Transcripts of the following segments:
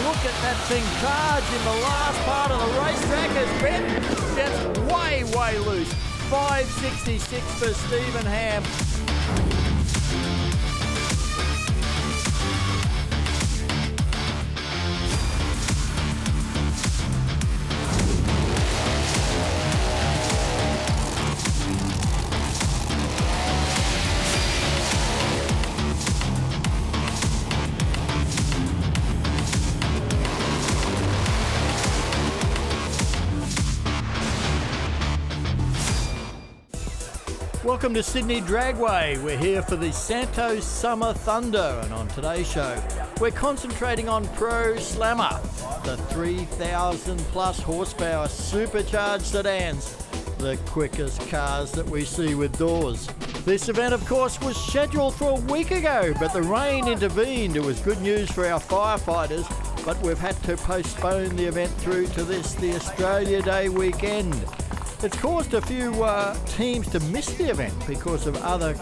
look at that thing charge in the last part of the racetrack as Ben gets way loose. 5.66 for Stephen Ham. Welcome to Sydney Dragway. We're here for the Santos Summer Thunder, and on today's show, we're concentrating on Pro Slammer, the 3,000 plus horsepower supercharged sedans, the quickest cars that we see with doors. This event, of course, was scheduled for a week ago, but the rain intervened. It was good news for our firefighters, but we've had to postpone the event through to the Australia Day weekend. It's caused a few teams to miss the event because of other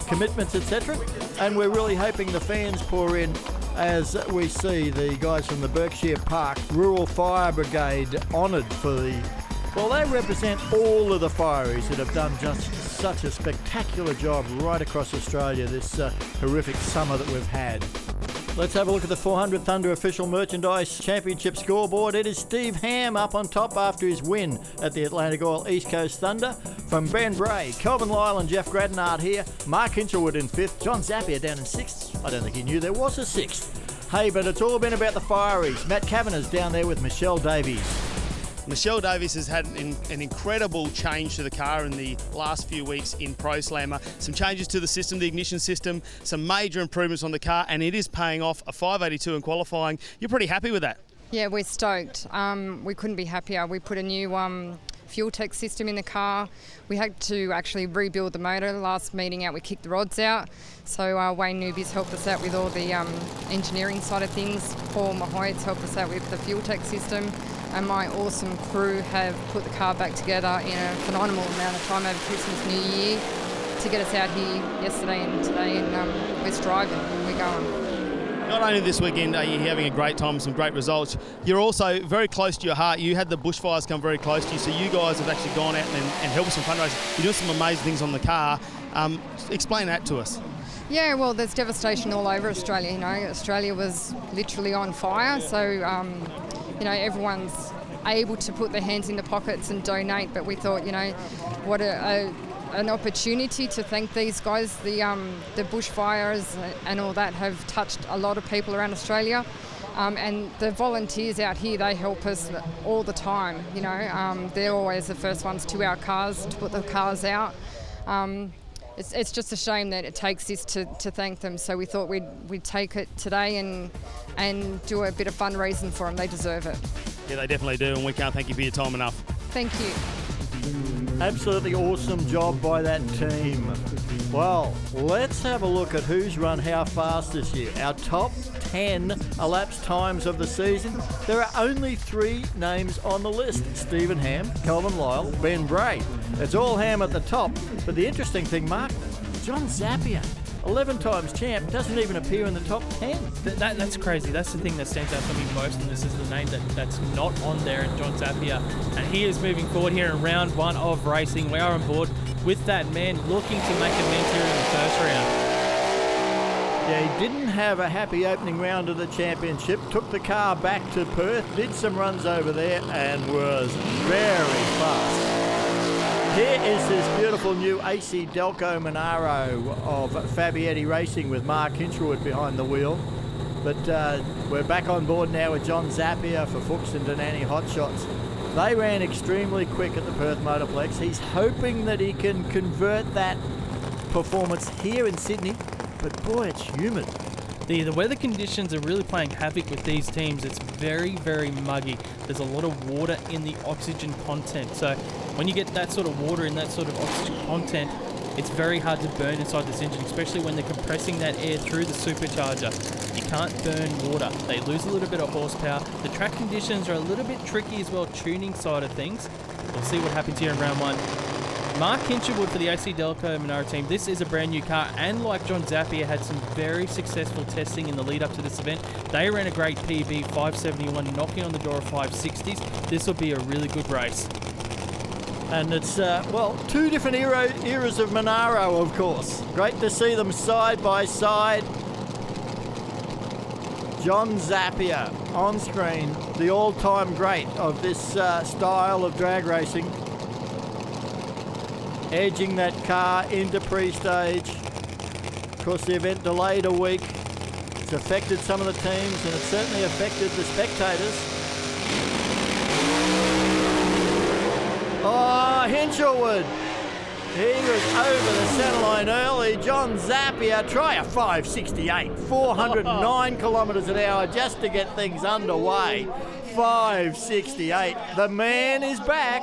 commitments, etc. And we're really hoping the fans pour in as we see the guys from the Berkshire Park Rural Fire Brigade honoured for the... Well, they represent all of the fireys that have done just such a spectacular job right across Australia this horrific summer that we've had. Let's have a look at the 400 Thunder Official Merchandise Championship scoreboard. It is Steve Ham up on top after his win at the Atlantic Oil East Coast Thunder. From Ben Bray, Kelvin Lyle and Jeff Gradnard here. Mark Hinchelwood in 5th. John Zapier down in 6th. I don't think he knew there was a 6th. Hey, but it's all been about the fireys. Matt Kavanagh's down there with Michelle Davies. Michelle Davies has had an incredible change to the car in the last few weeks in Pro Slammer. Some changes to the system, the ignition system, some major improvements on the car, and it is paying off. A 582 in qualifying. You're pretty happy with that? Yeah, we're stoked. We couldn't be happier. We put a new fuel tech system in the car. We had to actually rebuild the motor. Last meeting out, we kicked the rods out. So Wayne Newby's helped us out with all the engineering side of things. Paul Mahoy's helped us out with the fuel tech system. And my awesome crew have put the car back together in a phenomenal amount of time over Christmas, New Year, to get us out here yesterday and today, and we're striving and we're going. Not only this weekend are you having a great time, some great results, you're also very close to your heart. You had the bushfires come very close to you, so you guys have actually gone out and helped some fundraising. You're doing some amazing things on the car. Explain that to us. Yeah, well, there's devastation all over Australia. You know, Australia was literally on fire, so everyone's able to put their hands in the pockets and donate, but we thought, what an opportunity to thank these guys. The bushfires and all that have touched a lot of people around Australia, and the volunteers out here, they help us all the time. They're always the first ones to our cars, to put the cars out. It's just a shame that it takes this to thank them, so we thought we'd take it today and do a bit of fundraising for them. They deserve it. Yeah, they definitely do, and we can't thank you for your time enough. Thank you. Absolutely awesome job by that team. Well, let's have a look at who's run how fast this year. Our top 10 elapsed times of the season. There are only 3 names on the list: Stephen Ham, Kelvin Lyle, Ben Bray. It's all Ham at the top. But the interesting thing, Mark, John Zapier, 11 times champ, doesn't even appear in the top 10. That's crazy. That's the thing that stands out for me most, and this is the name that's not on there, in John Zapier. And he is moving forward here in round 1 of racing. We are on board with that man looking to make amends here in the first round. Yeah, he didn't have a happy opening round of the championship, took the car back to Perth, did some runs over there, and was very fast. Here is this beautiful new AC Delco Monaro of Fabietti Racing with Mark Hinchelwood behind the wheel. But we're back on board now with John Zapier for Fuchs and Denani Hotshots. They ran extremely quick at the Perth Motorplex. He's hoping that he can convert that performance here in Sydney, but boy, it's humid. The weather conditions are really playing havoc with these teams. It's very, very muggy. There's a lot of water in the oxygen content. So when you get that sort of water in that sort of oxygen content, it's very hard to burn inside this engine, especially when they're compressing that air through the supercharger. You can't burn water. They lose a little bit of horsepower. The track conditions are a little bit tricky as well, tuning side of things. We'll see what happens here in round 1. Mark Hinchelwood for the AC Delco Monaro team. This is a brand new car, and like John Zapier, had some very successful testing in the lead up to this event. They ran a great PB 571, knocking on the door of 560s. This will be a really good race. And it's, two different eras of Monaro, of course. Great to see them side by side. John Zapier on screen, the all-time great of this style of drag racing. Edging that car into pre-stage. Of course, the event delayed a week. It's affected some of the teams, and it certainly affected the spectators. Oh, Hinchelwood. He was over the centre line early. John Zapier, try a 568. 409 kilometres an hour just to get things underway. 568. The man is back.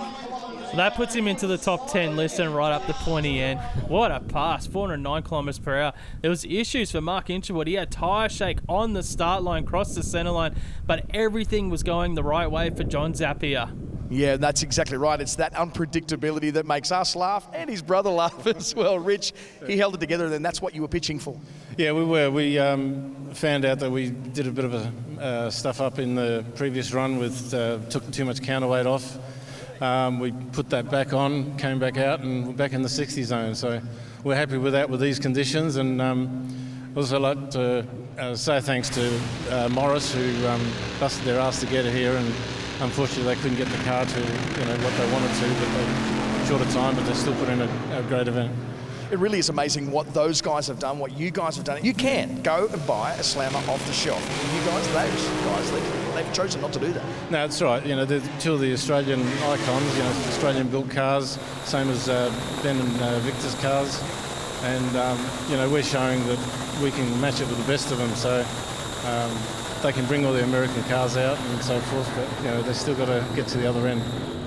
That puts him into the top 10 list and right up the pointy end. What a pass, 409 kilometres per hour. There was issues for Mark Hinchelwood. He had tyre shake on the start line, crossed the centre line, but everything was going the right way for John Zapier. Yeah, that's exactly right. It's that unpredictability that makes us laugh and his brother laugh as well. Rich, he held it together, and that's what you were pitching for. Yeah, we were. We found out that we did a bit of a stuff up in the previous run with took too much counterweight off. We put that back on, came back out, and we're back in the 60 zone. So we're happy with that with these conditions. And also like to say thanks to Morris, who busted their ass to get here, and unfortunately they couldn't get the car to what they wanted to, but they shorter time, but they still put in a great event. It really is amazing what those guys have done, what you guys have done. You can go and buy a slammer off the shelf. You guys, those guys, they've chosen not to do that. No, that's right. They're two of the Australian icons, Australian-built cars, same as Ben and Victor's cars. And, we're showing that we can match it with the best of them. So they can bring all the American cars out and so forth, but, they've still got to get to the other end.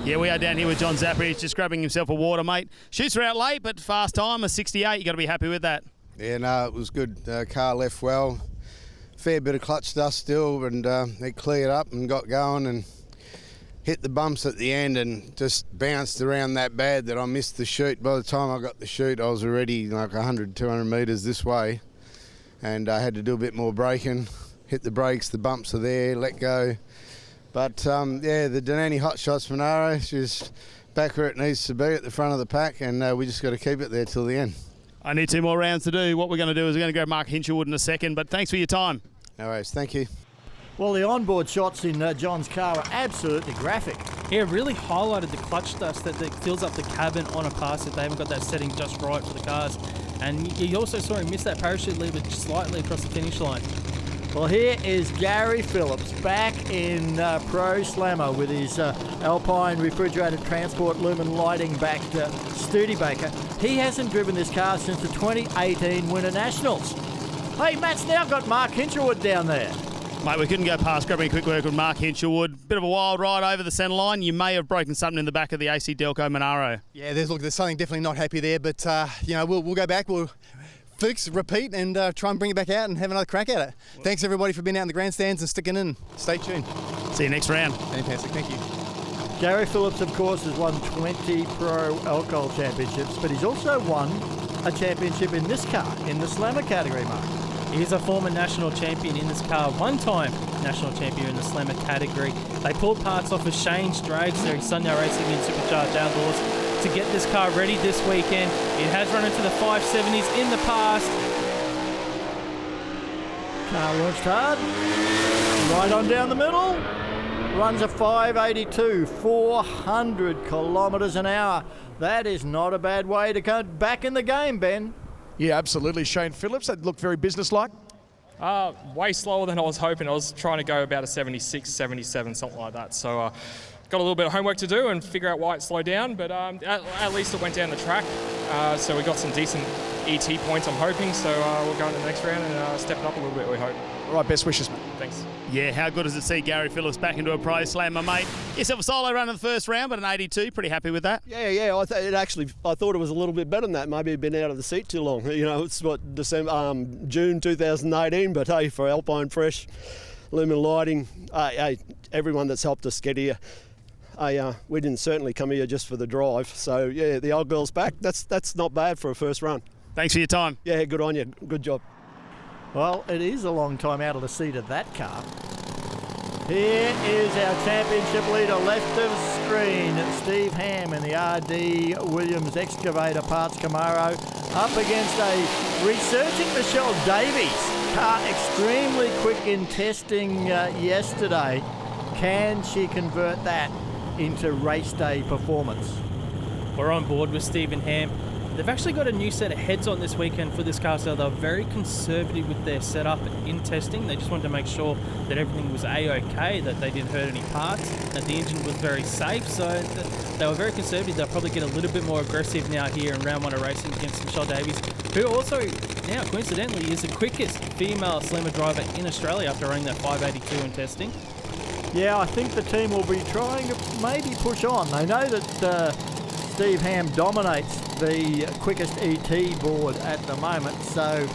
Yeah, we are down here with John Zapier. He's just grabbing himself a water, mate. Shoots her out late, but fast time, a 68. You've got to be happy with that. Yeah, no, it was good. Car left well. Fair bit of clutch dust still, and it cleared up and got going and hit the bumps at the end and just bounced around that bad that I missed the chute. By the time I got the chute, I was already like 100, 200 metres this way, and I had to do a bit more braking. Hit the brakes, the bumps are there, let go. But, the Danani Hot Shots Monaro, she's back where it needs to be at the front of the pack, and we just got to keep it there till the end. I need 2 more rounds to do. What we're going to do is we're going to grab Mark Hinchelwood in a second, but thanks for your time. No worries, thank you. Well, the onboard shots in John's car are absolutely graphic. Yeah, it really highlighted the clutch dust that fills up the cabin on a pass if they haven't got that setting just right for the cars. And you also saw him miss that parachute lever slightly across the finish line. Well, here is Gary Phillips back in Pro Slammer with his Alpine refrigerated transport lumen lighting backed Studebaker. He hasn't driven this car since the 2018 Winter Nationals. Hey, Matt's now got Mark Hinchelwood down there. Mate, we couldn't go past grabbing a quick work with Mark Hinchelwood. Bit of a wild ride over the centre line. You may have broken something in the back of the AC Delco Monaro. Yeah, there's something definitely not happy there, but we'll go back. We'll fix, repeat, and try and bring it back out and have another crack at it. Thanks everybody for being out in the grandstands and sticking in. Stay tuned. See you next round. Fantastic, thank you. Gary Phillips, of course, has won 20 Pro Alcohol Championships, but he's also won a championship in this car, in the Slammer category, Mark. He's a former national champion in this car, one-time national champion in the Slammer category. They pulled parts off of Shane's drags there, his Sunday Racing in Supercharged Outdoors, to get this car ready this weekend. It has run into the 570s in the past. Car launched hard, right on down the middle. Runs a 582, 400 kilometres an hour. That is not a bad way to go back in the game, Ben. Yeah, absolutely. Shane Phillips, that looked very businesslike. Way slower than I was hoping. I was trying to go about a 76, 77, something like that. So got a little bit of homework to do and figure out why it slowed down, but at least it went down the track. So we got some decent ET points, I'm hoping. So we'll go into the next round and step it up a little bit, we hope. All right, best wishes, mate. Thanks. Yeah, how good is it to see Gary Phillips back into a Pro Slammer, mate? Yourself a solo run in the first round, but an 82. Pretty happy with that? Yeah. I thought it was a little bit better than that. Maybe it'd been out of the seat too long. It's June 2018, but hey, for Alpine Fresh, Lumen Lighting, everyone that's helped us get here, we didn't certainly come here just for the drive. So yeah, the old girl's back. That's not bad for a first run. Thanks for your time. Yeah, good on you. Good job. Well, it is a long time out of the seat of that car. Here is our championship leader left of screen, Steve Ham in the RD Williams Excavator Parts Camaro, up against a resurgent Michelle Davies. Car extremely quick in testing yesterday. Can she convert that into race day performance? We're on board with Stephen Ham. They've actually got a new set of heads on this weekend for this car, so they were very conservative with their setup in testing. They just wanted to make sure that everything was A-OK, that they didn't hurt any parts, that the engine was very safe. So they were very conservative. They'll probably get a little bit more aggressive now here in round 1 of racing against Michelle Davies, who also now coincidentally is the quickest female slammer driver in Australia after running that 582 in testing. Yeah, I think the team will be trying to maybe push on. They know that Steve Ham dominates the quickest ET board at the moment, so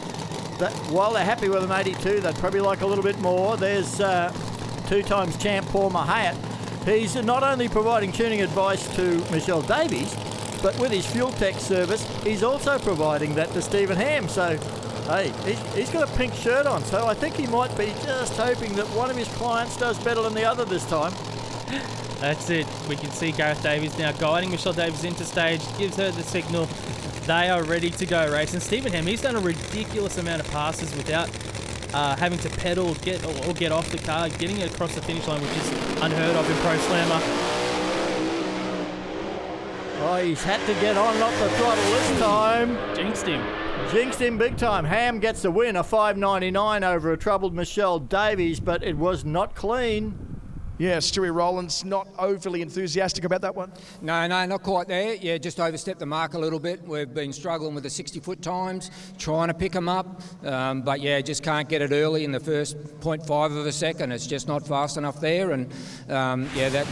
that while they're happy with an 82, they'd probably like a little bit more. There's 2 times champ Paul Mahayat. He's not only providing tuning advice to Michelle Davies, but with his fuel tech service, he's also providing that to Stephen Ham. So, hey, he's got a pink shirt on, so I think he might be just hoping that one of his clients does better than the other this time. That's it. We can see Gareth Davies now guiding Michelle Davies into stage, gives her the signal. They are ready to go race. And Stephen Ham, he's done a ridiculous amount of passes without having to pedal or get off the car, getting it across the finish line, which is unheard of in Pro Slammer. Oh, he's had to get on off the throttle this time. Jinxed him big time. Ham gets the win, a 5.99 over a troubled Michelle Davies, but it was not clean. Yeah, Stewie Rowland's not overly enthusiastic about that one. No, not quite there. Yeah, just overstepped the mark a little bit. We've been struggling with the 60-foot times, trying to pick them up. But yeah, just can't get it early in the first 0.5 of a second. It's just not fast enough there. And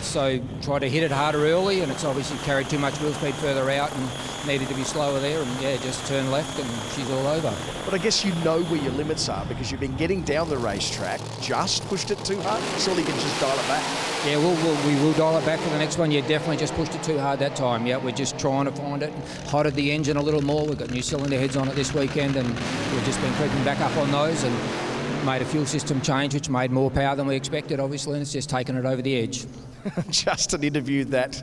so try to hit it harder early, and it's obviously carried too much wheel speed further out and needed to be slower there. And yeah, just turn left and she's all over. But I guess you know where your limits are because you've been getting down the racetrack, just pushed it too hard. Surely you can just dial it back. Yeah, we will dial it back for the next one. Yeah, definitely just pushed it too hard that time. Yeah, we're just trying to find it. Hotted the engine a little more. We've got new cylinder heads on it this weekend, and we've just been creeping back up on those and made a fuel system change, which made more power than we expected, obviously, and it's just taken it over the edge. Just an interview that,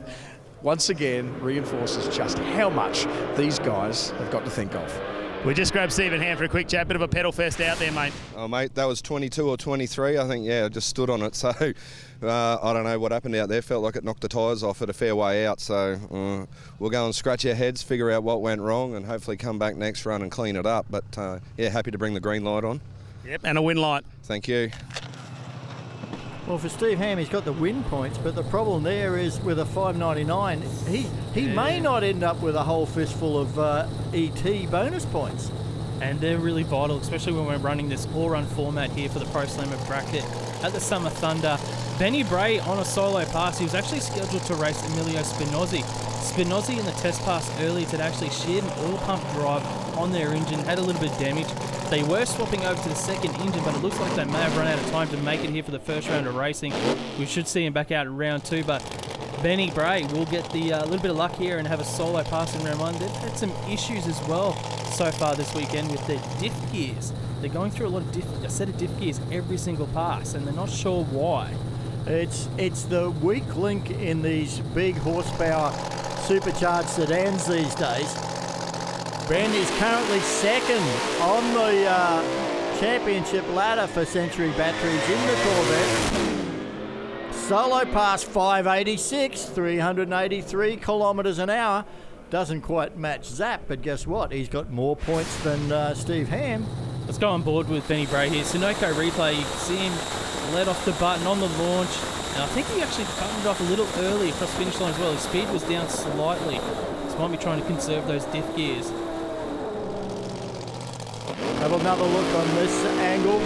once again, reinforces just how much these guys have got to think of. We just grabbed Stephen Ham for a quick chat. Bit of a pedal fest out there, mate. Oh, mate, that was 22 or 23, I think. Yeah, I just stood on it. So I don't know what happened out there. Felt like it knocked the tyres off at a fair way out. So we'll go and scratch our heads, figure out what went wrong, and hopefully come back next run and clean it up. But yeah, happy to bring the green light on. Yep, and a win light. Thank you. Well, for Steve Ham, he's got the win points, but the problem there is with a 5.99, he may not end up with a whole fistful of ET bonus points. And they're really vital, especially when we're running this all-run format here for the Pro Slammer bracket at the Summer Thunder. Benny Bray on a solo pass. He was actually scheduled to race Emilio Spinozzi. Spinozzi in the test pass earlier today actually shared an oil pump drive on their engine, had a little bit of damage. They were swapping over to the second engine, but it looks like they may have run out of time to make it here for the first round of racing. We should see him back out in round 2, but Benny Bray will get the little bit of luck here and have a solo pass in round 1. They've had some issues as well so far this weekend with their diff gears. They're going through a set of diff gears every single pass, and they're not sure why. It's the weak link in these big horsepower supercharged sedans these days. Ben is currently second on the championship ladder for Century batteries in the Corvette. Solo pass 586, 383 kilometres an hour. Doesn't quite match Zap, but guess what? He's got more points than Steve Ham. Let's go on board with Benny Bray here. Sunoco replay, you can see him let off the button on the launch. And I think he actually buttoned off a little early across the finish line as well. His speed was down slightly. So might be trying to conserve those diff gears. Have another look on this angle.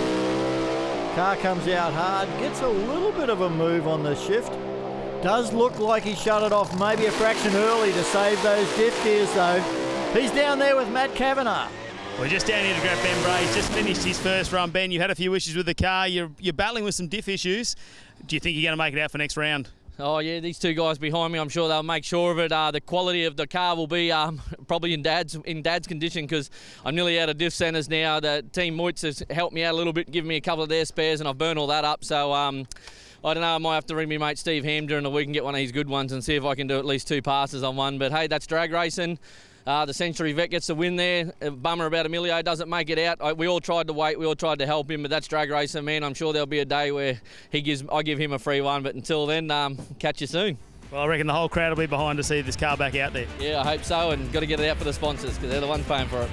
Car comes out hard, gets a little bit of a move on the shift. Does look like he shut it off maybe a fraction early to save those diff gears though. He's down there with Matt Kavanagh. We're just down here to grab Ben Bray. He's just finished his first run. Ben, you had a few issues with the car. You're battling with some diff issues. Do you think you're going to make it out for next round? Oh yeah, these two guys behind me, I'm sure they'll make sure of it. The quality of the car will be probably in Dad's condition, because I'm nearly out of diff centres now. The team Moitz has helped me out a little bit, given me a couple of their spares, and I've burned all that up. So I don't know, I might have to ring my mate Steve Ham during the week and get one of his good ones and see if I can do at least 2 passes on one. But hey, that's drag racing. The Century vet gets the win there. A bummer about Emilio doesn't make it out. We all tried to wait, we all tried to help him, but that's drag racing, man. I'm sure there'll be a day where I give him a free one, but until then, catch you soon. Well, I reckon the whole crowd will be behind to see this car back out there. Yeah, I hope so, and got to get it out for the sponsors, because they're the ones paying for it.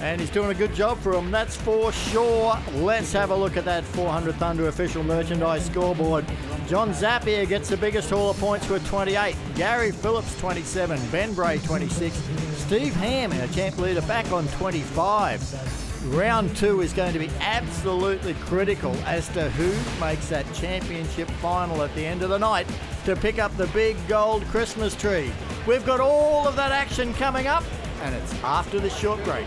And he's doing a good job for him, that's for sure. Let's have a look at that 400 Thunder official merchandise scoreboard. John Zapier gets the biggest haul of points with 28. Gary Phillips, 27. Ben Bray, 26. Steve Ham, our champ leader, back on 25. Round 2 is going to be absolutely critical as to who makes that championship final at the end of the night to pick up the big gold Christmas tree. We've got all of that action coming up, and it's after the short break.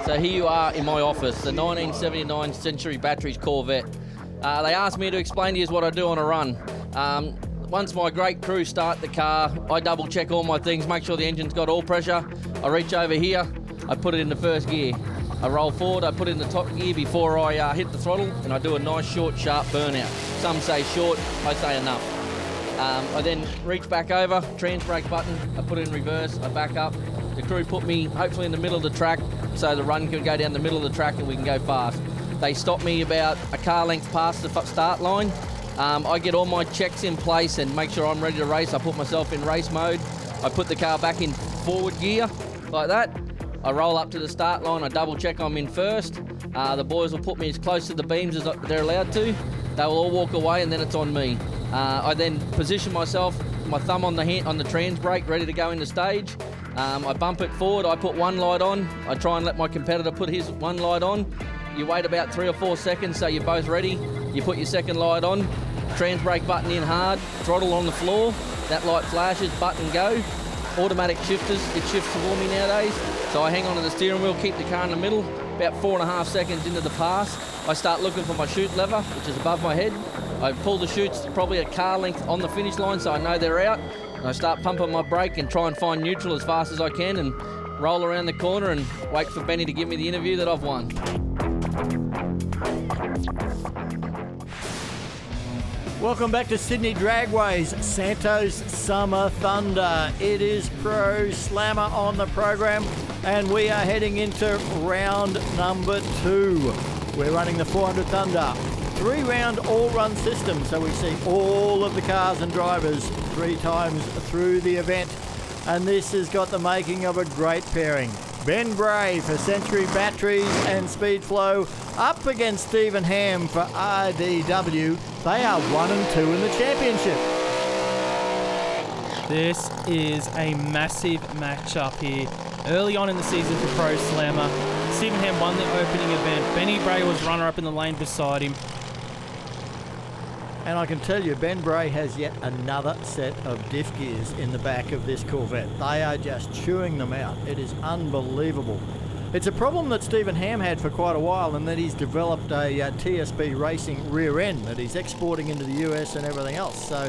So here you are in my office, the 1979 Century Batteries Corvette. They asked me to explain to you what I do on a run. Once my great crew start the car, I double check all my things, make sure the engine's got oil pressure. I reach over here, I put it in the first gear. I roll forward, I put it in the top gear before I hit the throttle, and I do a nice short, sharp burnout. Some say short, I say enough. I then reach back over, trans brake button, I put it in reverse, I back up. The crew put me hopefully in the middle of the track so the run can go down the middle of the track and we can go fast. They stop me about a car length past the start line. I get all my checks in place and make sure I'm ready to race. I put myself in race mode. I put the car back in forward gear like that. I roll up to the start line. I double check I'm in first. The boys will put me as close to the beams as they're allowed to. They will all walk away and then it's on me. I then position myself, my thumb on the trans brake, ready to go into stage. I bump it forward, I put one light on. I try and let my competitor put his one light on. You wait about 3 or 4 seconds so you're both ready. You put your second light on, trans brake button in hard, throttle on the floor. That light flashes, button go. Automatic shifters, it shifts for me nowadays. So I hang onto the steering wheel, keep the car in the middle. About 4.5 seconds into the pass, I start looking for my chute lever, which is above my head. I pull the chutes probably a car length on the finish line so I know they're out. And I start pumping my brake and try and find neutral as fast as I can and roll around the corner and wait for Benny to give me the interview that I've won. Welcome back to Sydney Dragway's Santos Summer Thunder. It is Pro Slammer on the program and we are heading into round number 2. We're running the 400 Thunder. 3-round all-run system, so we see all of the cars and drivers 3 times through the event. And this has got the making of a great pairing. Ben Bray for Century Batteries and Speedflow up against Stephen Ham for RDW. They are 1 and 2 in the championship. This is a massive matchup here. Early on in the season for Pro Slammer, Stephen Ham won the opening event. Benny Bray was runner-up in the lane beside him. And I can tell you, Ben Bray has yet another set of diff gears in the back of this Corvette. They are just chewing them out. It is unbelievable. It's a problem that Stephen Ham had for quite a while, and that he's developed a TSB racing rear end that he's exporting into the US and everything else. So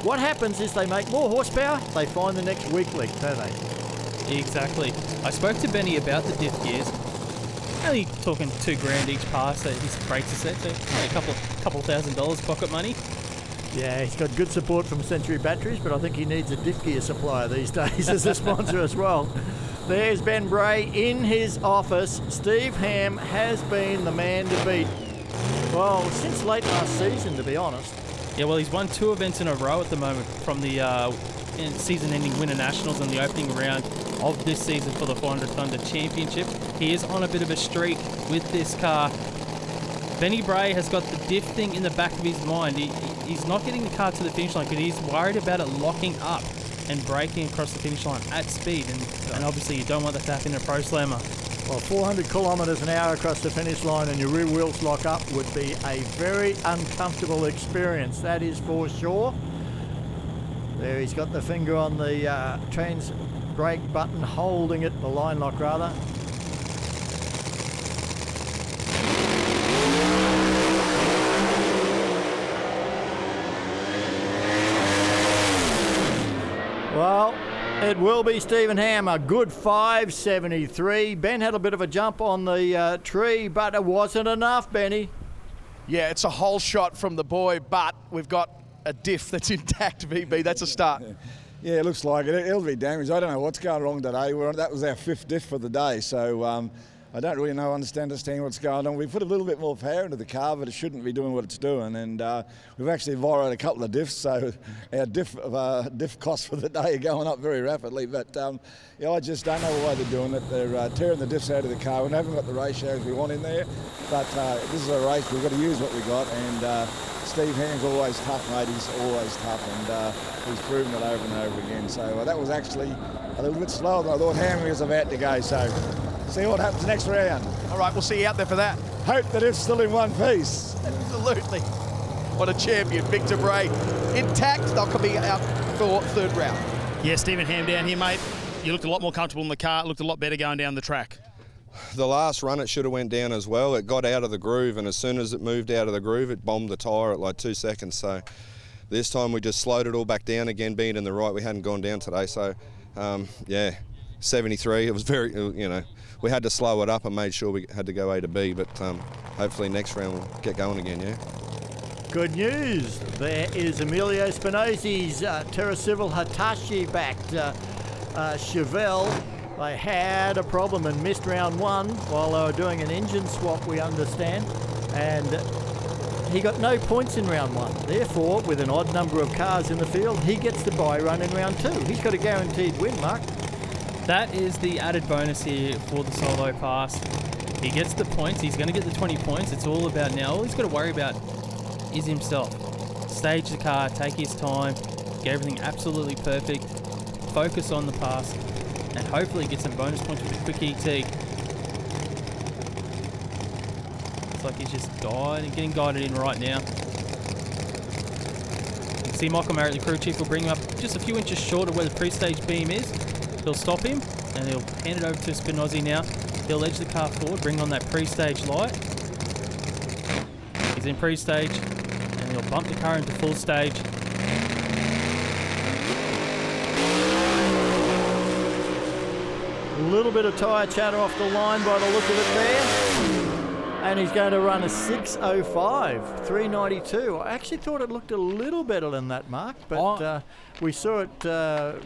what happens is they make more horsepower, they find the next weak link, don't they? Exactly. I spoke to Benny about the diff gears. Only talking $2,000 each pass that his brakes are set, so a couple $1,000 pocket money. Yeah, he's got good support from Century Batteries, but I think he needs a diff gear supplier these days as a sponsor as well. There's Ben Bray in his office. Steve Ham has been the man to beat. Well, since late last season, to be honest. Yeah, well, he's won 2 events in a row at the moment from the season-ending Winter Nationals and the opening round of this season for the 400 Thunder Championship. He is on a bit of a streak with this car. Benny Bray has got the diff thing in the back of his mind. He's not getting the car to the finish line because he's worried about it locking up and braking across the finish line at speed. And obviously you don't want that to happen in a Pro Slammer. Well, 400 kilometres an hour across the finish line and your rear wheels lock up would be a very uncomfortable experience, that is for sure. There, he's got the finger on the trans brake button, holding it, the line lock rather. Well, it will be Stephen Ham, a good 5.73. Ben had a bit of a jump on the tree, but it wasn't enough, Benny. Yeah, it's a whole shot from the boy, but we've got a diff that's intact, VB. That's a start. Yeah, it looks like it. It'll be damaged. I don't know what's going wrong today. That was our 5th diff for the day, so I don't really understand what's going on. We put a little bit more power into the car, but it shouldn't be doing what it's doing. And we've actually borrowed a couple of diffs, so our diff costs for the day are going up very rapidly. But yeah, I just don't know why they're doing it. They're tearing the diffs out of the car. We haven't got the ratios we want in there, but this is a race. We've got to use what we got. And Steve Ham's always tough, mate. He's always tough, and he's proven it over and over again. So that was actually a little bit slower than I thought Ham was about to go. So see what happens next round. All right, we'll see you out there for that. Hope that it's still in one piece. Absolutely. What a champion, Victor Bray. Intact, they'll be out for 3rd round. Yeah, Stephen Ham down here, mate. You looked a lot more comfortable in the car. It looked a lot better going down the track. The last run, it should have went down as well. It got out of the groove, and as soon as it moved out of the groove, it bombed the tyre at like 2 seconds. So this time we just slowed it all back down again, being in the right. We hadn't gone down today. So, yeah, 73. It was very, we had to slow it up and made sure we had to go A to B, but hopefully next round we'll get going again, yeah. Good news. There is Emilio Spinozzi's Terracivil Hitachi-backed Chevelle. They had a problem and missed round 1 while they were doing an engine swap, we understand, and he got no points in round 1. Therefore, with an odd number of cars in the field, he gets the bye run in round 2. He's got a guaranteed win, Mark. That is the added bonus here for the solo pass. He gets the points. He's going to get the 20 points. It's all about now. All he's got to worry about is himself. Stage the car, take his time, get everything absolutely perfect, focus on the pass, and hopefully get some bonus points with a quick ET. It's like he's just getting guided in right now. You can see Michael Marriott, the crew chief, will bring him up just a few inches short of where the pre-stage beam is. He'll stop him, and he'll hand it over to Spinozzi now. He'll edge the car forward, bring on that pre-stage light. He's in pre-stage, and he'll bump the car into full stage. A little bit of tyre chatter off the line by the look of it there. And he's going to run a 6.05, 392. I actually thought it looked a little better than that, Mark, but we saw it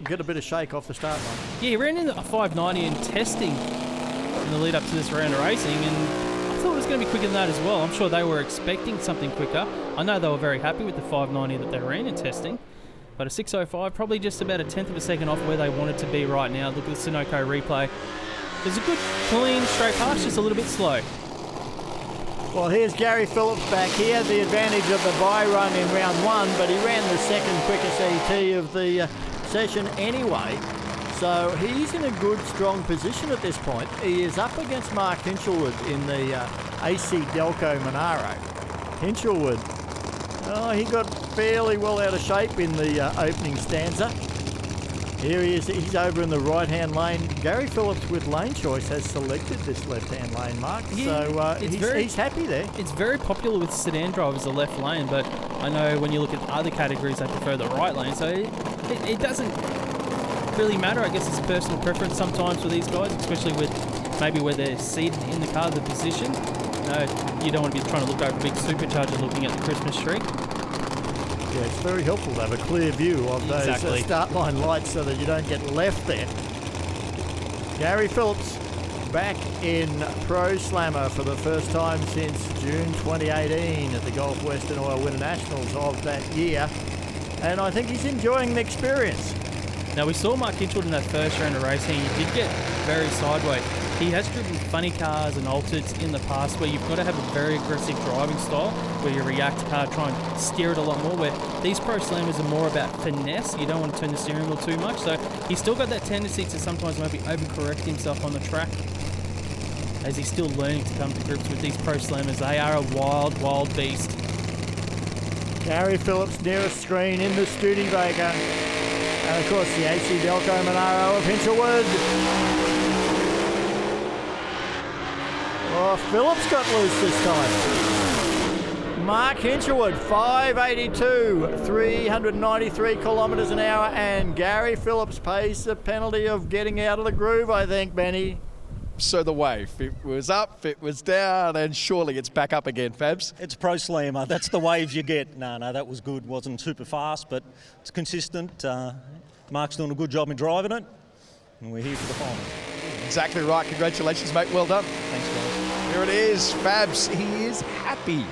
get a bit of shake off the start line. Yeah, he ran in a 590 in testing in the lead up to this round of racing, and I thought it was going to be quicker than that as well. I'm sure they were expecting something quicker. I know they were very happy with the 590 that they ran in testing, but a 6.05, probably just about a tenth of a second off where they wanted to be right now. Look at the Sunoco replay. There's a good, clean, straight pass, just a little bit slow. Well, here's Gary Phillips back. He had the advantage of the bye run in round 1, but he ran the second quickest ET of the session anyway. So he's in a good, strong position at this point. He is up against Mark Hinchelwood in the AC Delco Monaro. Hinchelwood, he got fairly well out of shape in the opening stanza. Here he is, he's over in the right-hand lane. Gary Phillips with lane choice has selected this left-hand lane, Mark, so he's happy there. It's very popular with sedan drivers, the left lane, but I know when you look at other categories, they prefer the right lane, so it doesn't really matter. I guess it's personal preference sometimes for these guys, especially with maybe where they're seated in the car, the position. You don't want to be trying to look over a big supercharger looking at the Christmas tree. Yeah, it's very helpful to have a clear view of those start line lights so that you don't get left there. Gary Phillips back in Pro Slammer for the first time since June 2018 at the Gulf Western Oil Winter Nationals of that year. And I think he's enjoying the experience. Now, we saw Mark Hinchelwood in that first round of racing. He did get very sideways. He has driven funny cars and altereds in the past where you've got to have a very aggressive driving style where you react to car, try and steer it a lot more, where these Pro Slammers are more about finesse. You don't want to turn the steering wheel too much, so he's still got that tendency to sometimes maybe overcorrect himself on the track. as he's still learning to come to grips with these Pro Slammers. They are a wild, wild beast. Gary Phillips nearest screen in the Studebaker. And of course the AC Delco Monaro of Hinchelwood. Oh, Phillips got loose this time. Mark Hinchelwood, 582, 393 kilometres an hour, and Gary Phillips pays the penalty of getting out of the groove, I think, Benny. So the wave, it was up, it was down, and surely it's back up again, Fabs. It's Pro Slammer. That's the waves you get. No, that was good. Wasn't super fast, but it's consistent. Mark's doing a good job in driving it, and we're here for the final. Exactly right. Congratulations, mate. Well done. Thanks, guys. Here it is, Fabs. He is happy.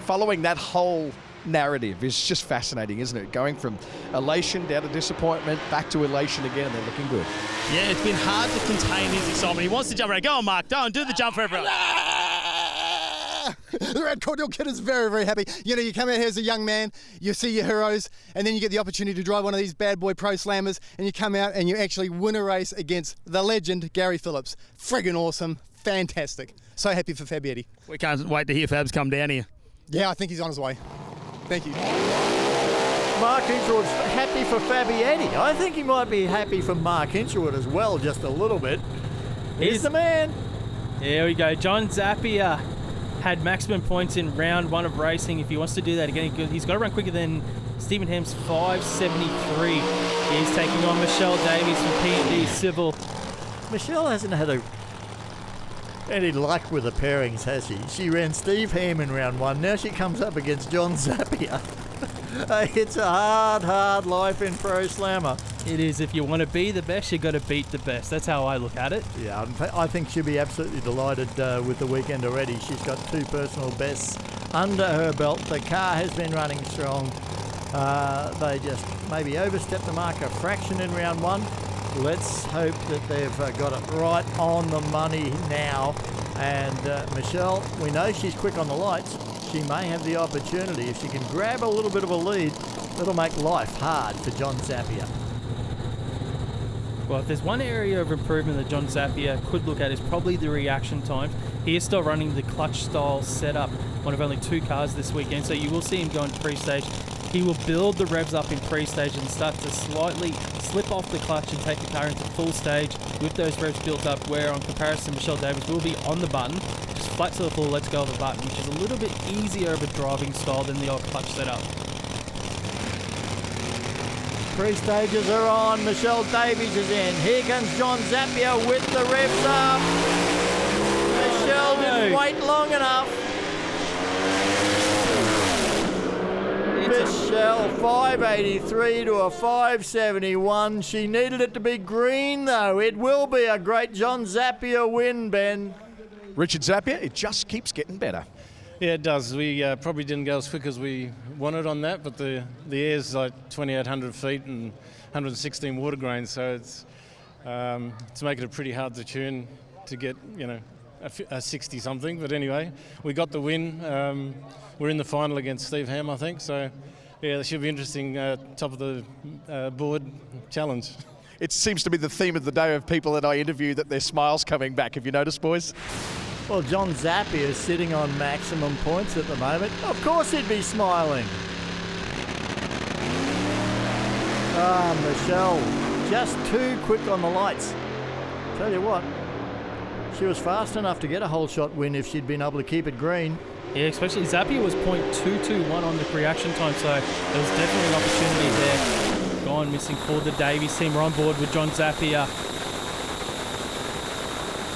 Following that whole narrative is just fascinating, isn't it? Going from elation down to disappointment, back to elation again, and they're looking good. Yeah, it's been hard to contain his excitement. He wants to jump around. Go on, Mark. Don't do the jump for everyone. The Red Cordial Kid is very, very happy. You know, you come out here as a young man, you see your heroes, and then you get the opportunity to drive one of these bad boy Pro Slammers, and you come out and you actually win a race against the legend, Gary Phillips. Friggin' awesome. Fantastic. So happy for Fabietti. We can't wait to hear Fabs come down here. Yeah, I think he's on his way. Thank you. Mark Hinchelwood's happy for Fabietti. I think he might be happy for Mark Hinchelwood as well, just a little bit. He's the man. Here we go. John Zapier had maximum points in round 1 of racing. If he wants to do that again, he's got to run quicker than Stephen Ham's 573. He's taking on Michelle Davies from P&D Civil. Michelle hasn't had any luck with the pairings, has she? She ran Steve Ham in round 1. Now she comes up against John Zapier. It's a hard, hard life in Pro Slammer. It is. If you want to be the best, you got to beat the best. That's how I look at it. Yeah, I think she'll be absolutely delighted with the weekend already. She's got 2 personal bests under her belt. The car has been running strong. They just maybe overstepped the mark a fraction in round 1. Let's hope that they've got it right on the money now. And Michelle, we know she's quick on the lights. She may have the opportunity. If she can grab a little bit of a lead, it'll make life hard for John Zapier. Well, if there's one area of improvement that John Zapier could look at is probably the reaction times. He is still running the clutch style setup, one of only 2 cars this weekend, so you will see him go into pre-stage. He will build the revs up in pre-stage and start to slightly slip off the clutch and take the car into full stage with those revs built up, where on comparison Michelle Davies will be on the button, just flat to the full, let's go of the button, which is a little bit easier of a driving style than the old clutch setup. Pre-stages are on. Michelle Davies is in. Here comes John Zapier with the revs up. Michelle didn't wait long enough. Michelle, 583 to a 571. She needed it to be green, though. It will be a great John Zapier win, Ben. Richard Zapier, it just keeps getting better. Yeah, it does. We probably didn't go as quick as we wanted on that, but the air's like 2,800 feet and 116 water grains, so it's making it pretty hard to tune to get, you know, a 60 something. But anyway, we got the win. We're in the final against Steve Ham, I think. So yeah, it should be interesting. Top of the board challenge. It seems to be the theme of the day of people that I interview, that their smiles coming back. Have you noticed, boys? Well, John Zapier is sitting on maximum points at the moment. Of course he'd be smiling. Michelle, just too quick on the lights. Tell you what, she was fast enough to get a whole shot win if she'd been able to keep it green. Yeah, especially Zapier was .221 on the reaction time, so there was definitely an opportunity there. Gone missing for the Davies team. We're on board with John Zapier.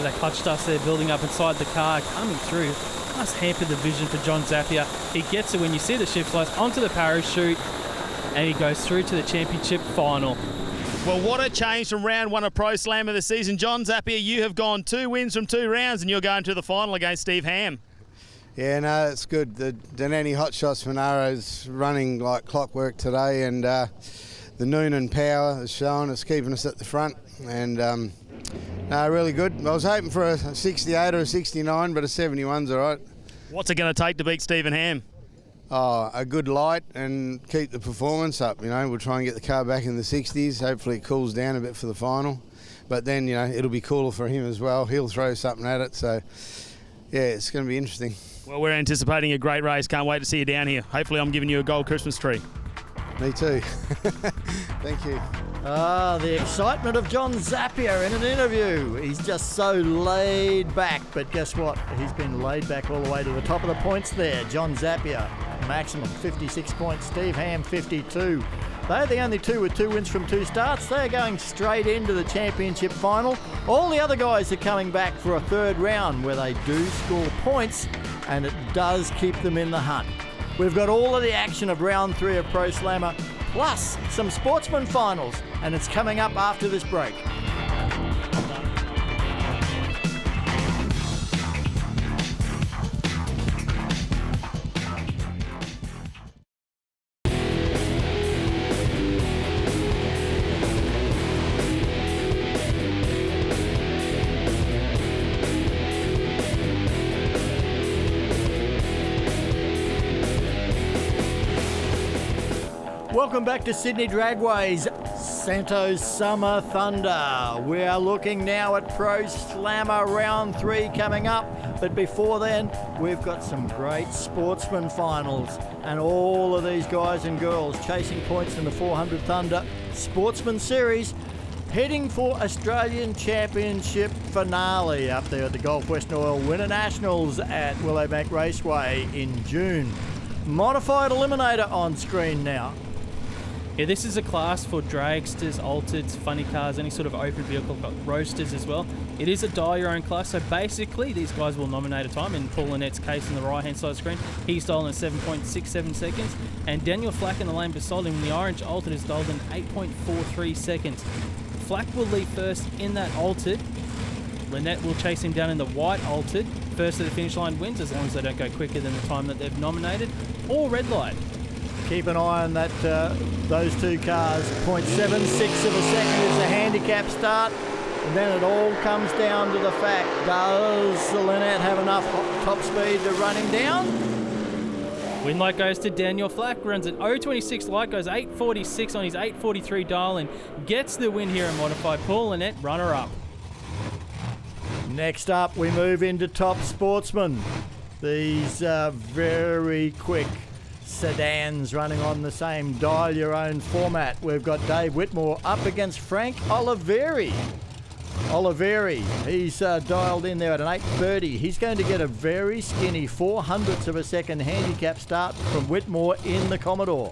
That clutch stuff's there building up inside the car, coming through. Must hamper the vision for John Zapier. He gets it when you see the shift lights onto the parachute, and he goes through to the championship final. Well, what a change from round 1 of Pro Slam of the season. John Zapier, you have gone 2 wins from 2 rounds, and you're going to the final against Steve Ham. Yeah, no, it's good. The Danani Hot Shots Monaro's running like clockwork today, and the Noonan Power is showing. It's keeping us at the front, and no, really good. I was hoping for a 68 or a 69, but a 71's all right. What's it going to take to beat Stephen Ham? Oh, a good light and keep the performance up. You know, we'll try and get the car back in the 60s. Hopefully it cools down a bit for the final. but then, you know, it'll be cooler for him as well. He'll throw something at it. So, yeah, it's going to be interesting. Well, we're anticipating a great race. Can't wait to see you down here. Hopefully I'm giving you a gold Christmas tree. Me too. Thank you. The excitement of John Zapier in an interview. He's just so laid back, but guess what? He's been laid back all the way to the top of the points there. John Zapier, maximum 56 points. Steve Ham, 52. They're the only two with 2 wins from 2 starts. They're going straight into the championship final. All the other guys are coming back for a 3rd round where they do score points, and it does keep them in the hunt. We've got all of the action of round 3 of Pro Slammer, plus some Sportsman finals, and it's coming up after this break. Welcome back to Sydney Dragway's Santos Summer Thunder. We are looking now at Pro Slammer round 3 coming up. But before then, we've got some great Sportsman finals. And all of these guys and girls chasing points in the 400 Thunder Sportsman Series, heading for Australian Championship finale up there at the Gulf Western Oil Winter Nationals at Willowbank Raceway in June. Modified Eliminator on screen now. Yeah, this is a class for dragsters, altereds, funny cars, any sort of open vehicle, got roasters as well. It is a dial your own class, so basically these guys will nominate a time. In Paul Lynette's case on the right hand side of the screen, he's dialed in 7.67 seconds, and Daniel Flack in the lane beside him in the orange altered is dialed in 8.43 seconds. Flack will lead first in that altered. Lynette will chase him down in the white altered. First to the finish line wins, as long as they don't go quicker than the time that they've nominated, or red light. Keep an eye on that. Those 2 cars. 0.76 of a second is the handicap start. And then it all comes down to the fact, does Lynette have enough top speed to run him down? Win light goes to Daniel Flack, runs at 0.26 light, goes 8.46 on his 8.43 dial and gets the win here in modified. Paul Lynette, runner up. Next up, we move into Top Sportsman. These very quick sedans running on the same dial your own format. We've got Dave Whitmore up against Frank Oliveri. He's dialed in there at an 8.30. He's going to get a very skinny 0.04 of a second handicap start from Whitmore in the Commodore.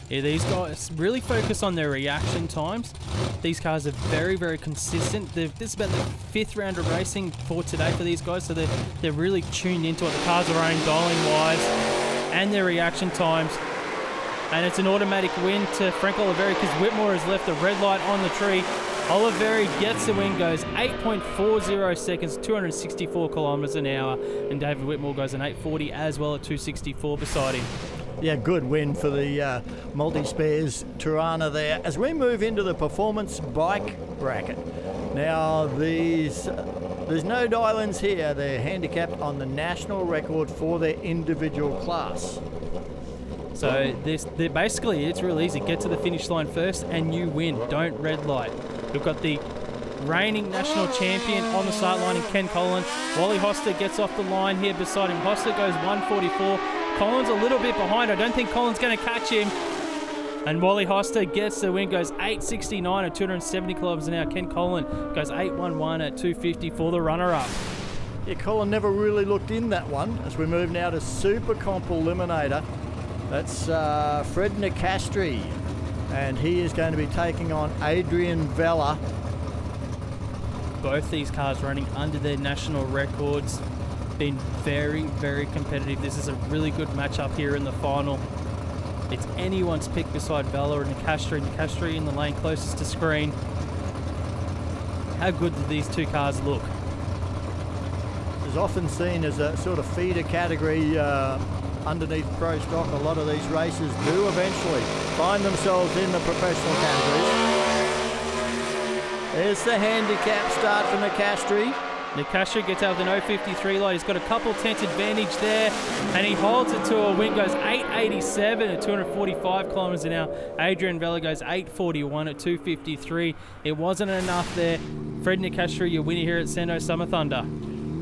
Yeah, these guys really focus on their reaction times. These cars are very, very consistent. This is about the 5th round of racing for today for these guys, so they're really tuned into what the cars are running dialing-wise and their reaction times. And it's an automatic win to Frank Oliveri because Whitmore has left a red light on the tree. Oliveri gets the win, goes 8.40 seconds, 264 kilometres an hour, and David Whitmore goes an 8.40 as well at 264 beside him. Yeah, good win for the multi-spares Tirana there. As we move into the performance bike bracket. Now, there's no dial-ins here. They're handicapped on the national record for their individual class. So basically, it's real easy. Get to the finish line first and you win. Don't red light. We've got the reigning national champion on the start line in Ken Collin. Wally Hoster gets off the line here beside him. Hoster goes 144. Collins a little bit behind. I don't think Collins going to catch him. And Wally Hoster gets the win, goes 8.69 at 270 kilometres an hour. Ken Collin goes 8.11 at 250 for the runner-up. Yeah, Collin never really looked in that one. As we move now to Super Comp Eliminator. That's Fred Nicastri. And he is going to be taking on Adrian Vella. Both these cars running under their national records. Been very, very competitive. This is a really good matchup here in the final. It's anyone's pick beside Vella and Nicastri. Nicastri in the lane closest to screen. How good do these 2 cars look? It's often seen as a sort of feeder category underneath pro stock. A lot of these races do eventually find themselves in the professional categories. There's the handicap start for Nicastri. Nicastro gets out with an 0.53 light. He's got a couple tenths advantage there, and he holds it to a win. Goes 8.87 at 245 kilometres an hour. Adrian Vela goes 8.41 at 2.53. It wasn't enough there. Fred Nicastro, your winner here at Santos Summer Thunder.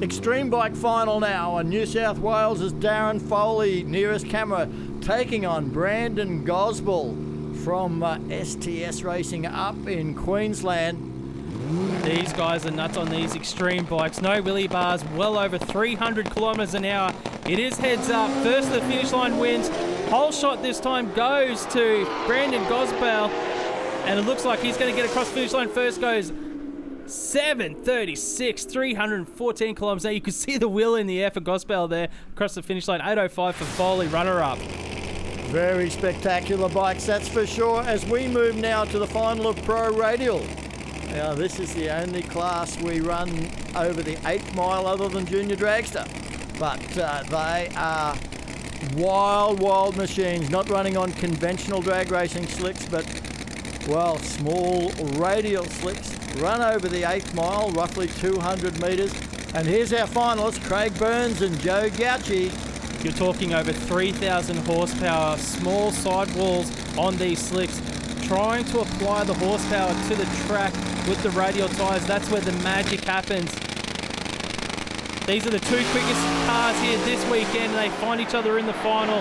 Extreme bike final now on New South Wales is Darren Foley, nearest camera, taking on Brandon Gosbell from STS Racing up in Queensland. These guys are nuts on these extreme bikes. No wheelie bars, well over 300 kilometres an hour. It is heads up. First to the finish line wins. Whole shot this time goes to Brandon Gosbell, and it looks like he's going to get across the finish line first. Goes 7.36, 314 kilometres. Now you can see the wheel in the air for Gosbell there across the finish line. 8.05 for Foley, runner-up. Very spectacular bikes, that's for sure. As we move now to the final of Pro Radial. Now, this is the only class we run over the 8 mile other than Junior Dragster. But they are wild machines, not running on conventional drag racing slicks, but, well, small radial slicks. Run over the 8th mile, roughly 200 metres. And here's our finalists, Craig Burns and Joe Gauci. You're talking over 3,000 horsepower, small sidewalls on these slicks. Trying to apply the horsepower to the track with the radial tyres. That's where the magic happens. These are the 2 quickest cars here this weekend, and they find each other in the final.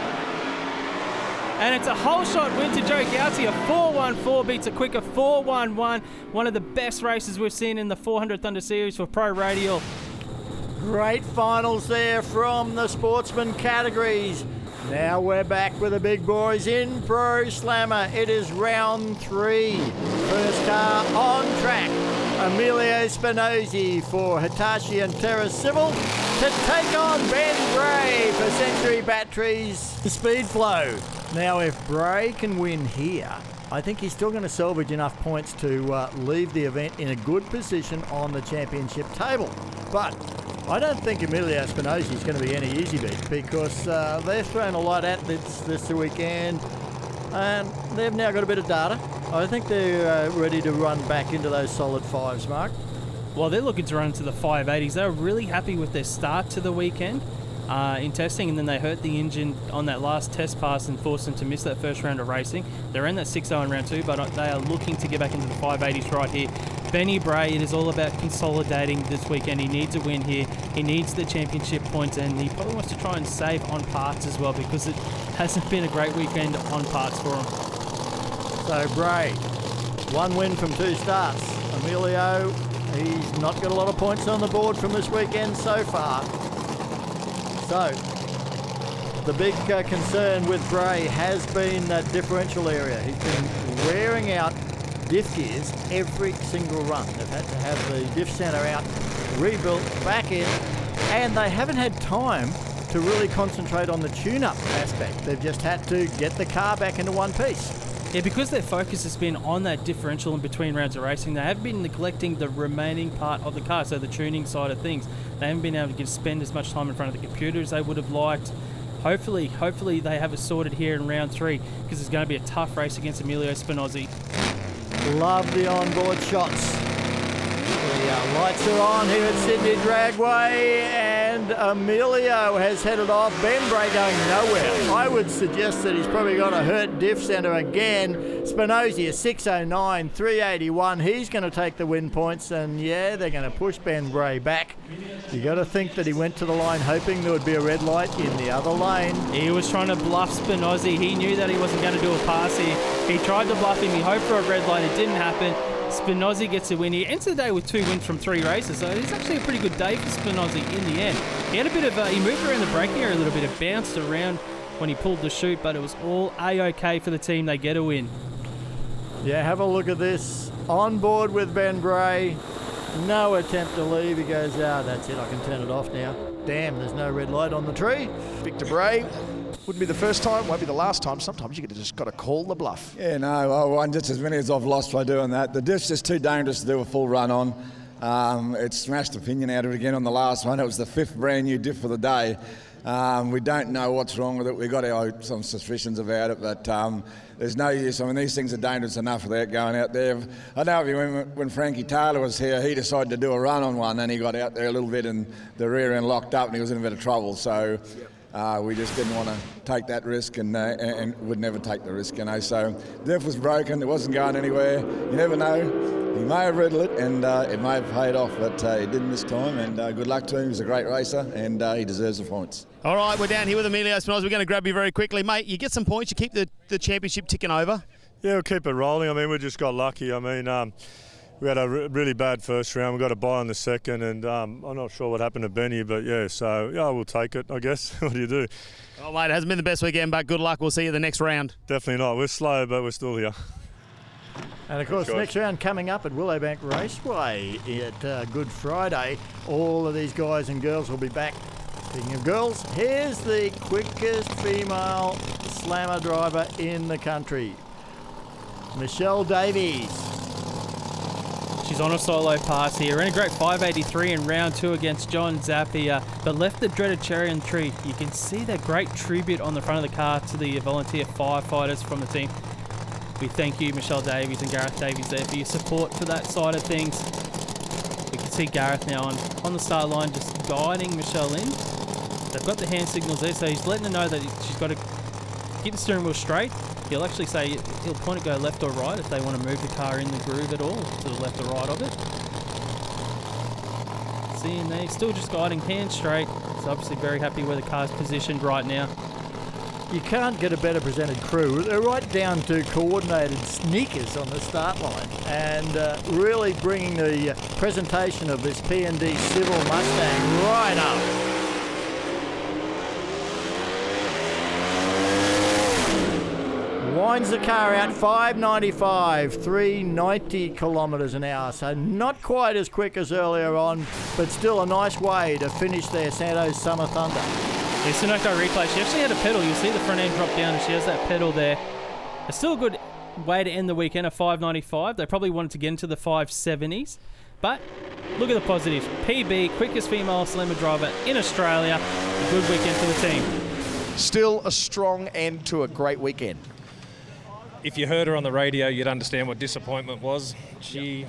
And it's a whole shot win to Joe Gauci. A 4.14 beats a quicker 4.11. One of the best races we've seen in the 400 Thunder Series for Pro Radial. Great finals there from the Sportsman categories. Now we're back with the big boys in Pro Slammer. It is round 3. First car on track. Emilio Spinozzi for Hitachi and Terra Civil to take on Ben Bray for Century Batteries Speed Flow. Now if Bray can win here, I think he's still going to salvage enough points to leave the event in a good position on the championship table. But I don't think Emilio Spinozzi is going to be any easy beat, because they're throwing a lot at this weekend, and they've now got a bit of data. I think they're ready to run back into those solid 5s, Mark. Well, they're looking to run into the 580s. They were really happy with their start to the weekend in testing, and then they hurt the engine on that last test pass and forced them to miss that first round of racing. They're in that 6.0 in round 2, but they are looking to get back into the 580s right here. Benny Bray, it is all about consolidating this weekend. He needs a win here. He needs the championship points, and he probably wants to try and save on parts as well, because it hasn't been a great weekend on parts for him. So Bray, 1 win from 2 starts. Emilio, he's not got a lot of points on the board from this weekend so far. So the big concern with Bray has been that differential area. He's been wearing out diff gears every single run. They've had to have the diff center out, rebuilt, back in, and they haven't had time to really concentrate on the tune-up aspect. They've just had to get the car back into one piece. Yeah, because their focus has been on that differential in between rounds of racing, they have been neglecting the remaining part of the car, so the tuning side of things. They haven't been able to spend as much time in front of the computer as they would have liked. Hopefully they have it sorted here in round 3, because it's going to be a tough race against Emilio Spinozzi. Love the onboard shots. The lights are on here at Sydney Dragway, and Emilio has headed off. Ben Bray going nowhere. I would suggest that he's probably got a hurt diff center again. Spinozzi, a 6.09, 381. He's going to take the win points, and yeah, they're going to push Ben Bray back. You got to think that he went to the line hoping there would be a red light in the other lane. He was trying to bluff Spinozzi. He knew that he wasn't going to do a pass here. He tried to bluff him. He hoped for a red light. It didn't happen. Spinozzi gets a win. He ends the day with 2 wins from 3 races, so it's actually a pretty good day for Spinozzi in the end. He had a bit of he moved around the braking area a little bit. It bounced around when he pulled the chute, but it was all A-OK for the team. They get a win. Yeah, have a look at this. On board with Ben Bray. No attempt to leave. He goes, that's it, I can turn it off now. Damn, there's no red light on the tree. Victor Bray, wouldn't be the first time, won't be the last time. Sometimes you just got to call the bluff. Yeah, no, I won just as many as I've lost by doing that. The diff's just too dangerous to do a full run on. It smashed the pinion out of it again on the last one. It was the 5th brand new diff for the day. We don't know what's wrong with it. We've got some suspicions about it, but there's no use. I mean, these things are dangerous enough without going out there. I know if you remember when Frankie Taylor was here, he decided to do a run on one, and he got out there a little bit and the rear end locked up and he was in a bit of trouble. So we just didn't want to take that risk and would never take the risk, So the diff was broken, it wasn't going anywhere. You never know. He may have riddled it and it may have paid off, but he didn't this time, and good luck to him. He's a great racer and he deserves the points. All right, we're down here with Emilio Espinosa. We're going to grab you very quickly. Mate, you get some points, you keep the championship ticking over. Yeah, we'll keep it rolling. I mean, we just got lucky. I mean, we had a really bad first round. We got a bye on the second, and I'm not sure what happened to Benny, but we'll take it, I guess. What do you do? Oh, mate, it hasn't been the best weekend, but good luck. We'll see you the next round. Definitely not. We're slow, but we're still here. And of course, next round coming up at Willowbank Raceway at Good Friday. All of these guys and girls will be back. Speaking of girls, here's the quickest female slammer driver in the country, Michelle Davies. She's on a solo pass here. Ran a great 5.83 in round 2 against John Zapier, but left the dreaded cherry on the tree. You can see that great tribute on the front of the car to the volunteer firefighters from the team. We thank you, Michelle Davies and Gareth Davies, there for your support for that side of things. We can see Gareth now on the start line just guiding Michelle in. They've got the hand signals there, so he's letting her know that she's got to keep the steering wheel straight. He'll actually say he'll point it go left or right if they want to move the car in the groove at all, to the left or right of it. Seeing there, still just guiding hands straight. He's obviously very happy where the car's positioned right now. You can't get a better presented crew. They're right down to coordinated sneakers on the start line, and really bringing the presentation of this P&D Civil Mustang right up. Winds the car out 595, 390 kilometres an hour, so not quite as quick as earlier on, but still a nice way to finish their Santos Summer Thunder. Yeah, Sunoco replay, she actually had a pedal. You'll see the front end drop down and she has that pedal there. It's still a good way to end the weekend, a 595. They probably wanted to get into the 570s, but look at the positives. PB, quickest female slammer driver in Australia. A good weekend for the team. Still a strong end to a great weekend. If you heard her on the radio, you'd understand what disappointment was. She's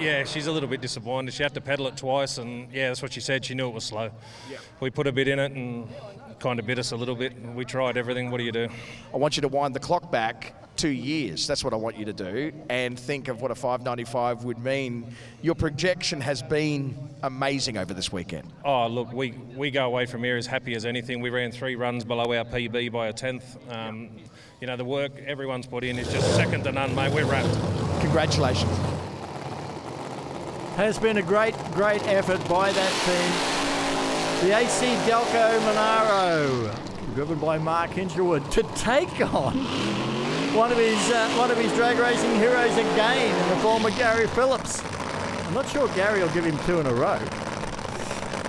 a little bit disappointed. She had to pedal it twice, and that's what she said. She knew it was slow. Yeah. We put a bit in it, and it kind of bit us a little bit. We tried everything. What do you do? I want you to wind the clock back 2 years. That's what I want you to do, and think of what a 595 would mean. Your projection has been amazing over this weekend. Oh, look, we go away from here as happy as anything. We ran 3 runs below our PB by a 10th. The work everyone's put in is just second to none, mate. We're wrapped. Congratulations. Has been a great effort by that team. The AC Delco Monaro, driven by Mark Hinshelwood, to take on one of his drag racing heroes again in the form of Gary Phillips. I'm not sure Gary will give him 2 in a row.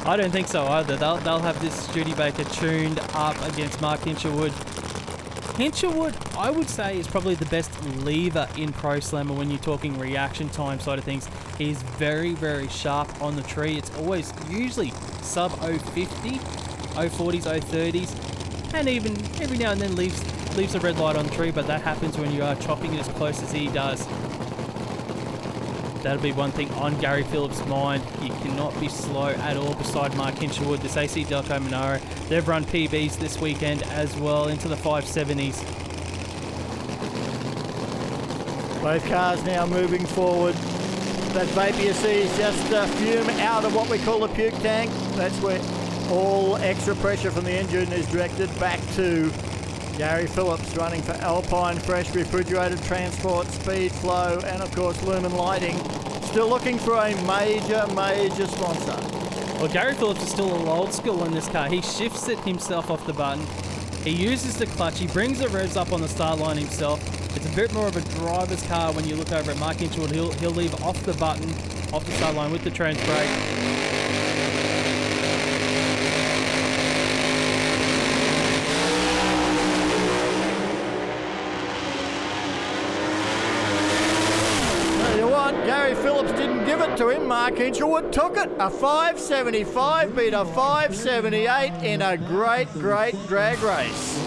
I don't think so either. They'll have this Studebaker tuned up against Mark Hinshelwood. Hinshelwood, I would say, is probably the best lever in Pro Slammer when you're talking reaction time side of things. He's very, very sharp on the tree. It's always usually sub 050, 040s, 030s, and even every now and then leaves a red light on the tree, but that happens when you are chopping it as close as he does. That'll be one thing on Gary Phillips' mind. You cannot be slow at all beside Mark Hinshelwood. This AC Delco Monaro, they've run PBs this weekend as well into the 570s. Both cars now moving forward. That Zapier sees just fume out of what we call a puke tank. That's where all extra pressure from the engine is directed back to Gary Phillips, running for Alpine Fresh Refrigerated Transport, Speed Flow, and of course Lumen Lighting. Still looking for a major sponsor. Well, Gary Phillips is still a old school in this car. He shifts it himself off the button. He uses the clutch. He brings the revs up on the start line himself. It's a bit more of a driver's car when you look over at Mark Hinshelwood. He'll leave off the button, off the start line with the trans brake. Gary Phillips didn't give it to him. Mark Hinchelwood took it. A 5.75 beat a 5.78 in a great drag race.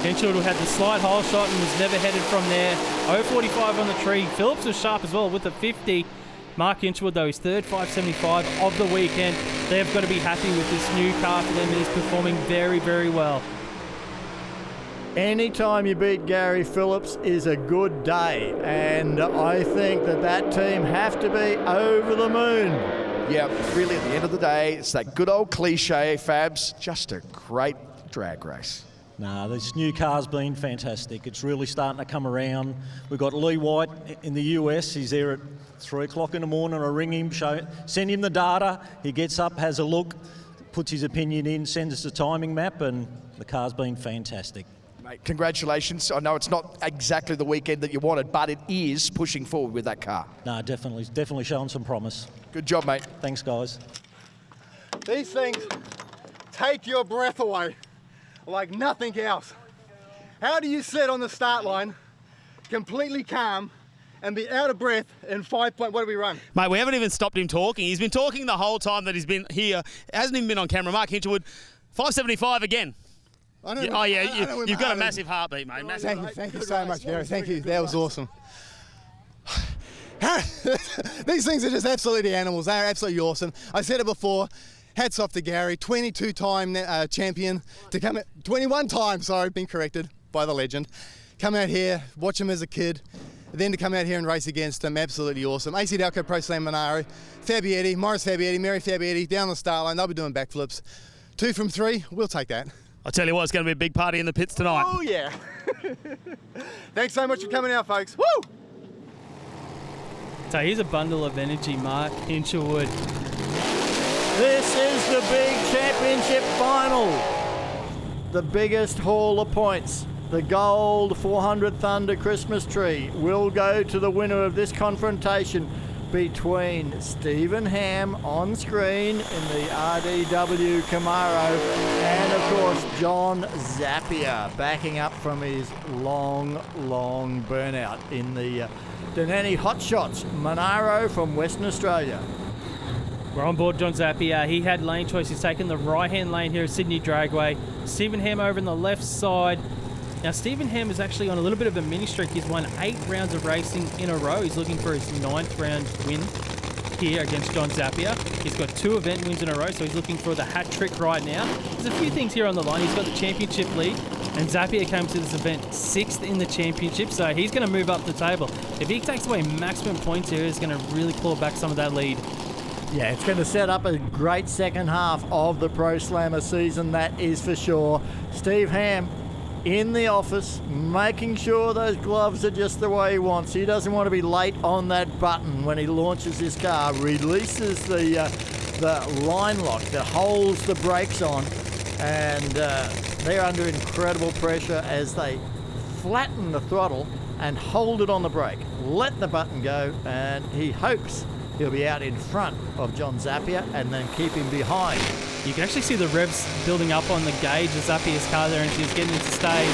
Hinchelwood had the slight hole shot and was never headed from there. 0.45 on the tree. Phillips was sharp as well with a 50. Mark Hinchelwood, though, his third 5.75 of the weekend. They've got to be happy with this new car for them. It is performing very, very well. Anytime you beat Gary Phillips is a good day, and I think that team have to be over the moon. Yeah, really at the end of the day, it's that good old cliche, Fabs, just a great drag race. Nah, this new car's been fantastic. It's really starting to come around. We've got Lee White in the US. He's there at 3 o'clock in the morning. I ring him, send him the data. He gets up, has a look, puts his opinion in, sends us a timing map, and the car's been fantastic. Mate, congratulations. I know it's not exactly the weekend that you wanted, but it is pushing forward with that car. No, definitely showing some promise. Good job, mate. Thanks, guys. These things take your breath away like nothing else. How do you sit on the start line completely calm and be out of breath in 5 point, what do we run? Mate, we haven't even stopped him talking. He's been talking the whole time that he's been here. Hasn't even been on camera. Mark Hinchelwood, 5.75 again. You've got a massive heartbeat, mate. Thank you so much, Gary. Thank you. That was awesome. These things are just absolutely animals. They are absolutely awesome. I said it before. Hats off to Gary, 22-time champion to come at 21 times. Sorry, been corrected by the legend. Come out here, watch him as a kid, then to come out here and race against him, absolutely awesome. AC Delco Pro Slam Monaro, Fabietti, Morris Fabietti, Mary Fabietti down the start line. They'll be doing backflips. 2 from 3, we'll take that. I'll tell you what, it's going to be a big party in the pits tonight. Oh yeah. Thanks so much for coming out, folks. Woo! So here's a bundle of energy, Mark Hinchelwood. This is the big championship final. The biggest haul of points. The gold 400 Thunder Christmas tree will go to the winner of this confrontation between Stephen Ham on screen in the RDW Camaro and, of course, John Zapier backing up from his long burnout in the Denani Hot Shots Monaro from Western Australia. We're on board John Zapier. He had lane choice. He's taken the right-hand lane here at Sydney Dragway. Stephen Ham over on the left side. Now, Stephen Ham is actually on a little bit of a mini streak. He's won 8 rounds of racing in a row. He's looking for his 9th round win here against John Zapier. He's got 2 event wins in a row, so he's looking for the hat trick right now. There's a few things here on the line. He's got the championship lead, and Zapier came to this event 6th in the championship, so he's going to move up the table. If he takes away maximum points here, he's going to really claw back some of that lead. Yeah, it's going to set up a great second half of the Pro Slammer season, that is for sure. Steve Ham in the office, making sure those gloves are just the way he wants. He doesn't want to be late on that button when he launches his car, releases the line lock that holds the brakes on, and they're under incredible pressure as they flatten the throttle and hold it on the brake. Let the button go, and he hopes he'll be out in front of John Zapier and then keep him behind. You can actually see the revs building up on the gauge of Zapier's car there, and she's getting into stage.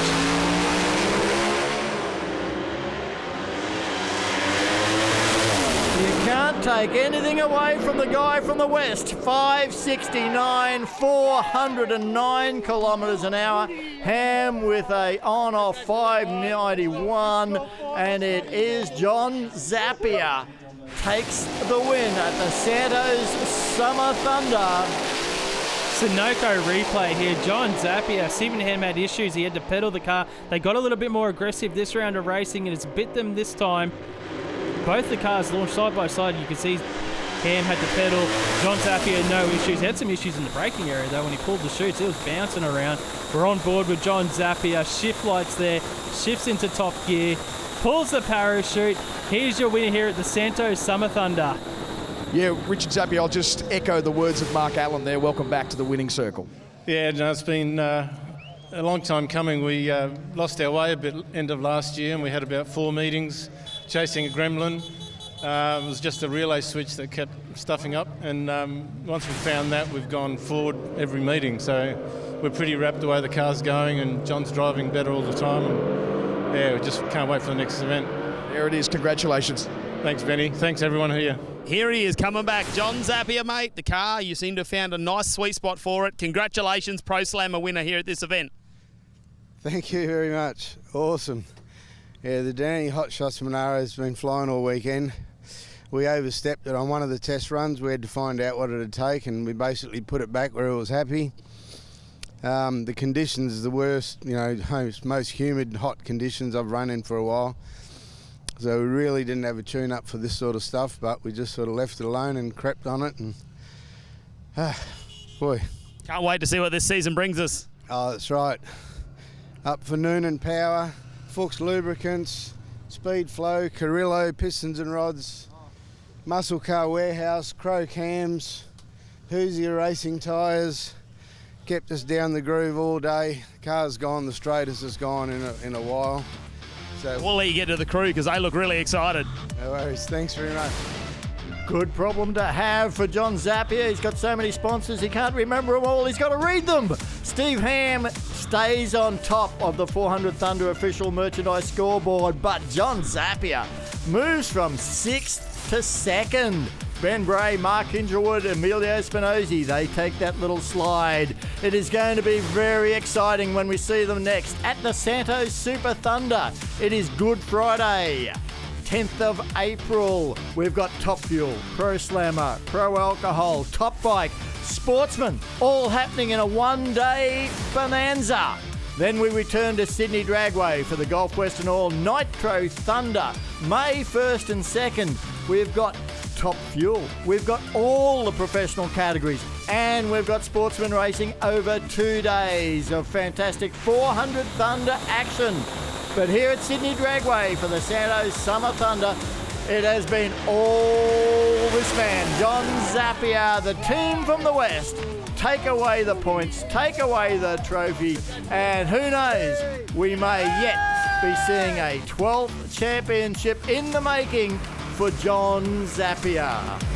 You can't take anything away from the guy from the west. 569, 409 kilometres an hour. Ham with a on-off 591, and it is John Zapier takes the win at the Santos Summer Thunder. Sunoco replay here. John Zapier, Stephen Ham had issues. He had to pedal the car. They got a little bit more aggressive this round of racing, and it's bit them this time. Both the cars launched side by side. You can see Ham had to pedal. John Zapier, no issues. He had some issues in the braking area, though, when he pulled the chutes. It was bouncing around. We're on board with John Zapier. Shift lights there. Shifts into top gear. Pulls the parachute. Here's your winner here at the Santos Summer Thunder. Yeah, Richard Zapier, I'll just echo the words of Mark Allen there. Welcome back to the winning circle. Yeah, no, it's been a long time coming. We lost our way a bit end of last year, and we had about 4 meetings chasing a gremlin. It was just a relay switch that kept stuffing up, and once we found that, we've gone forward every meeting. So we're pretty wrapped the way the car's going, and John's driving better all the time. And yeah, we just can't wait for the next event. There it is. Congratulations. Thanks, Benny. Thanks, everyone here. Here he is coming back. John Zapier, mate. The car, you seem to have found a nice sweet spot for it. Congratulations, Pro Slammer winner here at this event. Thank you very much. Awesome. Yeah, the Danny Hot Shots Monaro has been flying all weekend. We overstepped it on one of the test runs. We had to find out what it would take, and we basically put it back where it was happy. The conditions are the worst, most humid, hot conditions I've run in for a while. So we really didn't have a tune-up for this sort of stuff, but we just sort of left it alone and crept on it, and boy. Can't wait to see what this season brings us. Oh, that's right. Up for Noonan Power, Fuchs Lubricants, Speed Flow, Carrillo, Pistons and Rods, Muscle Car Warehouse, Crow Cams, Hoosier Racing Tyres. Kept us down the groove all day. The car's gone the straightest it's gone in a while. So we'll let you get to the crew because they look really excited. No worries. Thanks very much. Good problem to have for John Zapier. He's got so many sponsors he can't remember them all. He's got to read them. Steve Ham stays on top of the 400 Thunder official merchandise scoreboard, but John Zapier moves from 6th to 2nd. Ben Bray, Mark Hingerwood, Emilio Spinozzi, they take that little slide. It is going to be very exciting when we see them next at the Santos Super Thunder. It is Good Friday, 10th of April. We've got Top Fuel, Pro Slammer, Pro Alcohol, Top Bike, Sportsman, all happening in a one-day bonanza. Then we return to Sydney Dragway for the Gulf Western Oil Nitro Thunder, May 1st and 2nd. We've got Top Fuel. We've got all the professional categories, and we've got Sportsman racing over 2 days of fantastic 400 Thunder action. But here at Sydney Dragway for the Santos Summer Thunder, it has been all this man, John Zapier, the team from the West. Take away the points, take away the trophy, and who knows, we may yet be seeing a 12th championship in the making for John Zapier.